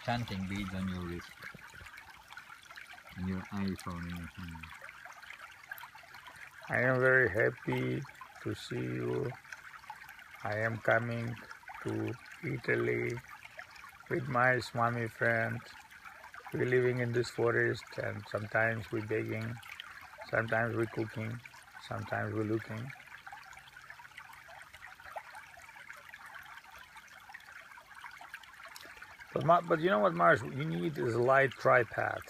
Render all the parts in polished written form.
chanting beads on your wrist. And your iPhone in your hand. I am very happy to see you. I am coming to Italy with my Swami friend. We're living in this forest and sometimes we're begging, sometimes we're cooking, sometimes we're looking. But you know what, Mars? You need is a light tripod.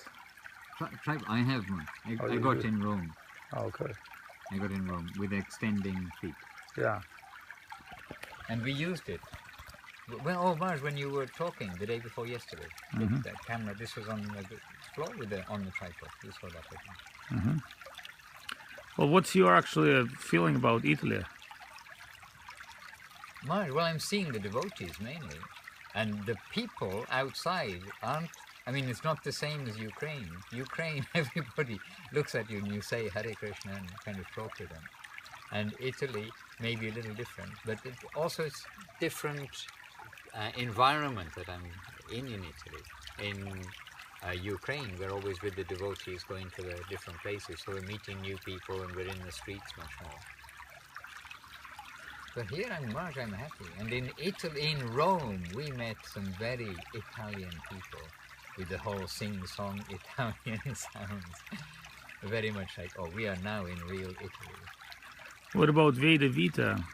I have one. I got in Rome. Oh, okay. I got in Rome with extending feet. Yeah. And we used it. Well, oh, Mars, when you were talking the day before yesterday, with that camera, this was on the floor on the tripod. You saw that, I think. Well, what's your actually feeling about Italy? Mars, well, I'm seeing the devotees mainly. And the people outside aren't, I mean, it's not the same as Ukraine. Ukraine, everybody looks at you and you say Hare Krishna and kind of talk to them. And Italy may be a little different, but it's different environment that I'm in Italy. In Ukraine, we're always with the devotees going to the different places, so we're meeting new people and we're in the streets much more. But here in March, I'm happy. And in Italy, in Rome, we met some very Italian people with the whole sing-song Italian sounds. Very much like, oh, we are now in real Italy. What about Veda Vita?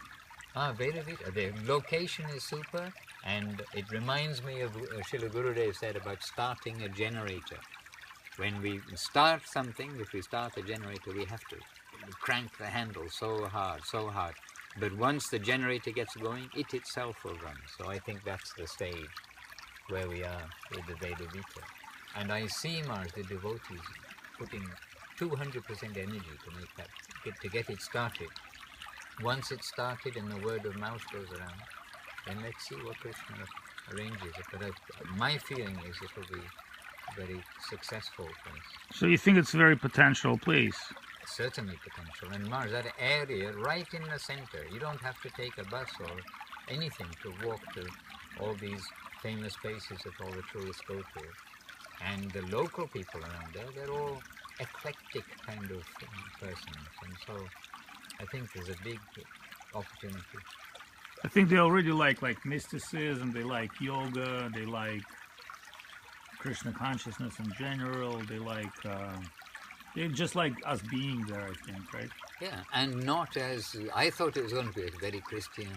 Veda Vita. The location is super, and it reminds me of Srila Gurudev said about starting a generator. When we start something, if we start a generator, we have to crank the handle so hard. But once the generator gets going, it itself will run. So I think that's the stage where we are with the Veda Vita. And I see, Mars, the devotees putting 200% energy to make that, to get it started. Once it's started and the word of mouth goes around, then let's see what Krishna arranges it. But my feeling is it will be a very successful place. So you think it's a very potential place? Certainly potential. And Mars, that area right in the center, you don't have to take a bus or anything to walk to all these famous places that all the tourists go to. And the local people around there, they're all eclectic kind of persons. And so I think there's a big opportunity. I think they already like mysticism, they like yoga, they like Krishna consciousness in general, they just like us being there, I think, right? Yeah, and not as, I thought it was going to be a very Christian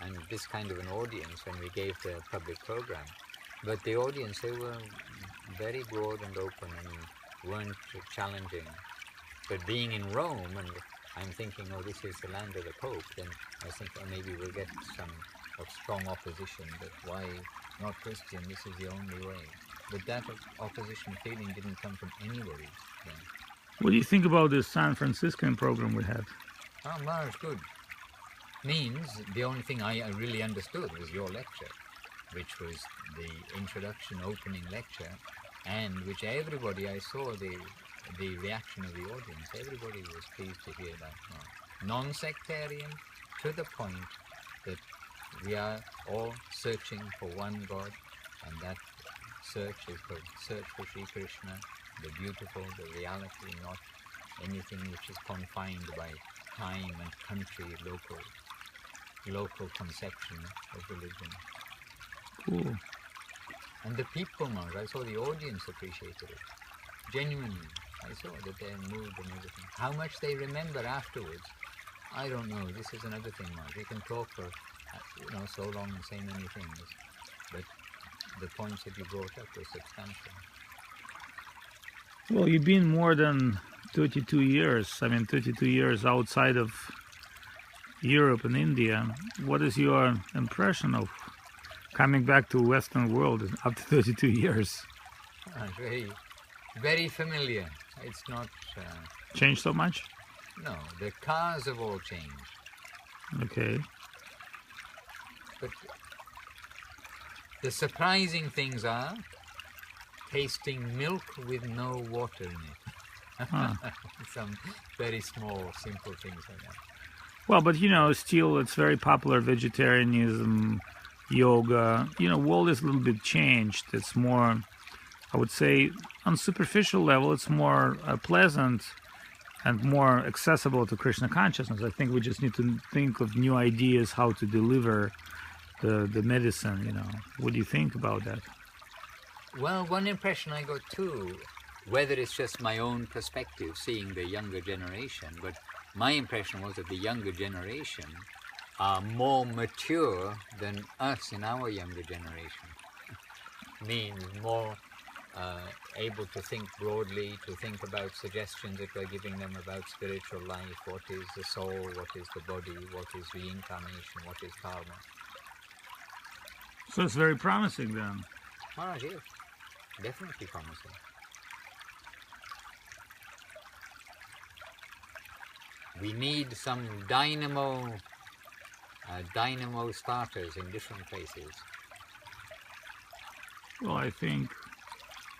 and this kind of an audience when we gave the public program. But the audience, they were very broad and open and weren't challenging. But being in Rome, and I'm thinking, oh, this is the land of the Pope, then I think, oh, maybe we'll get some strong opposition, but why not Christian? This is the only way. But that opposition feeling didn't come from anybody then. What do you think about this San Franciscan program we had? Oh, Mars, good. Means the only thing I really understood was your lecture, which was the introduction, opening lecture, and which everybody, I saw the reaction of the audience, everybody was pleased to hear that. Non-sectarian, to the point that we are all searching for one God, and that search is the search for Sri Krishna, the beautiful, the reality, not anything which is confined by time and country, local conception of religion. Cool. And the people, Mars, I saw the audience appreciated it. Genuinely, I saw that they're moved and everything. How much they remember afterwards, I don't know. This is another thing, Mars. We can talk for so long and say many things, but the points that you brought up were substantial. Well, you've been more than 32 years. I mean, 32 years outside of Europe and India. What is your impression of coming back to Western world after 32 years? It's very, very familiar. It's not... changed so much? No, the cars have all changed. Okay. But the surprising things are tasting milk with no water in it. Huh. Some very small, simple things like that. Well, but still it's very popular, vegetarianism, yoga. You know, world is a little bit changed. It's more, I would say, on superficial level, it's more pleasant and more accessible to Krishna consciousness. I think we just need to think of new ideas how to deliver the medicine, you know. What do you think about that? Well, one impression I got too, whether it's just my own perspective, seeing the younger generation, but my impression was that the younger generation are more mature than us in our younger generation. Means more able to think broadly, to think about suggestions that we're giving them about spiritual life, what is the soul, what is the body, what is reincarnation, what is karma. So it's very promising then. Maharaj, yes, definitely promising. We need some dynamo starters in different places. Well, I think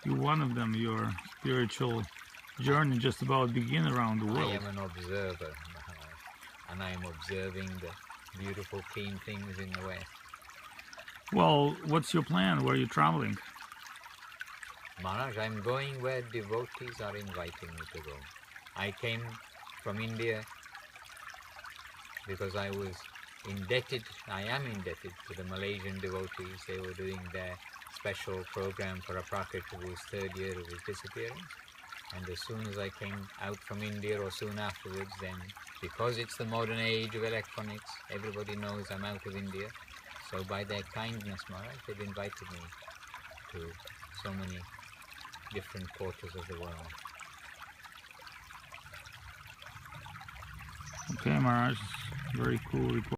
you're one of them. Your spiritual journey just about begin around the world. I am an observer, Maharaj, and I am observing the beautiful, clean things in the West. Well, what's your plan? Where are you traveling? Maharaj, I'm going where devotees are inviting me to go. I came from India because I was indebted, I am indebted to the Malaysian devotees. They were doing their special program for a Prakrit whose third year of his disappearance. And as soon as I came out from India, or soon afterwards, then because it's the modern age of electronics, everybody knows I'm out of India. So by their kindness, Maharaj, they've invited me to so many different quarters of the world. Okay, Maharaj, very cool report.